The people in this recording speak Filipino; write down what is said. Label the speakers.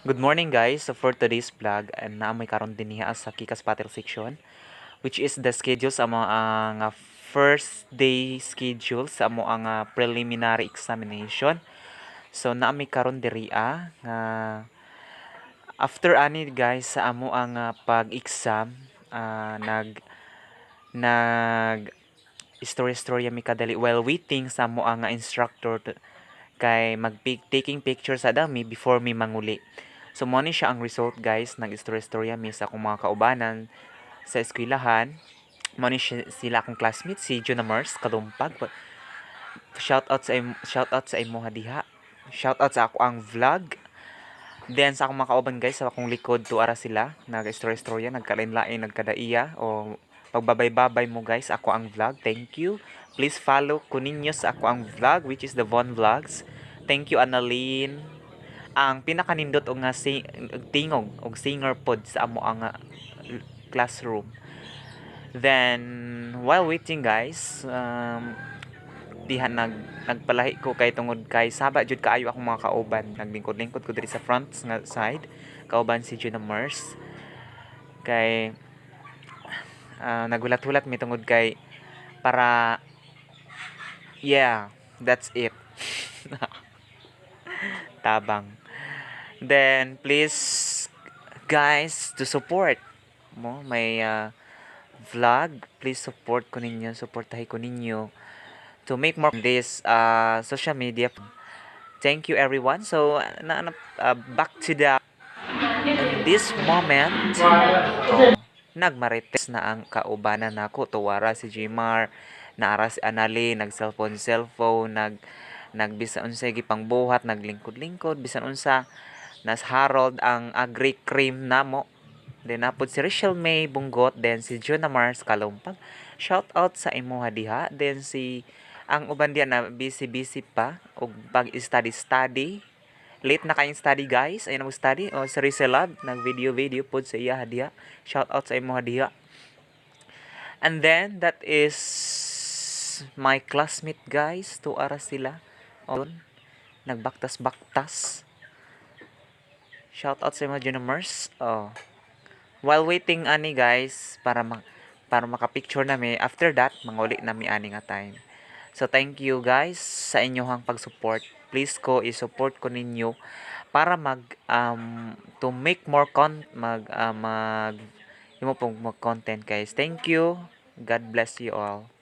Speaker 1: Good morning guys. So for today's vlog, na may karon din niya sa Kikas Battle section, which is the schedule sa mga first day schedule sa mo ang preliminary examination. So na may karon diri nga after ani guys sa amo ang pag-exam, nag istorya-istorya mi kadali while waiting sa mo ang instructor kay taking picture sa dami before mi manguli. So mo ni siya ang result guys, nag-istorya-istorya mi sa akong mga kaubanan sa eskwelahan. Mo ni sila akong classmate si Junamers Kalumpag. Shout out sa imo diha. Shout out sa ako ang vlog. Then sa akong mga kauban guys, sa akong likod tuara sila, nag-istorya-istorya, nagkalain-lain, nagkadaiya o pagbabay-babay mo guys, ako ang vlog. Thank you. Please follow ko ninyo sa ako ang vlog, which is the Von Vlogs. Thank you Annalyn. Ang pinakanindot og nga tingog og singer pod sa amo ang classroom. Then while waiting guys, diha nagpalahi ko kay tungod kay saba jud kaayo akong mga kauban, naglingkod-lingkod ko diri sa front nga side, kauban si Juna Mars kay nagulat-hulat mi tungod kay para yeah, that's it. Tabang. Then please guys to support mo may vlog, please support ko ninyo, supportahi ko ninyo to make more this social media. Thank you everyone. So back to the in this moment, nagmarites na ang kaubanan nako, tuwara si Jmar, naara si Anali, nag cellphone, nagbisan unsa gipang buhat, naglingkod-lingkod bisan unsa. Nas Harold ang agri cream namo. Then napod si Rachel May Bunggot, then si Jonah Mars Kalumpag. Shout out sa imo diha. Then si ang uban diyan na busy pa og pag-study. Late na kayong study guys. Ayun ang study. O si Rachel Lab nag video pod sa iya diha. Shout out sa imo diha. And then that is my classmate guys. Tuara sila. O nagbaktas-baktas. Shout out sa mga Junamers. Oh. While waiting ani guys para maka-picture nami, after that manguli nami ani nga time. So thank you guys sa inyong pag-support. Please ko i-support ko ninyo para to make more mag content guys. Thank you. God bless you all.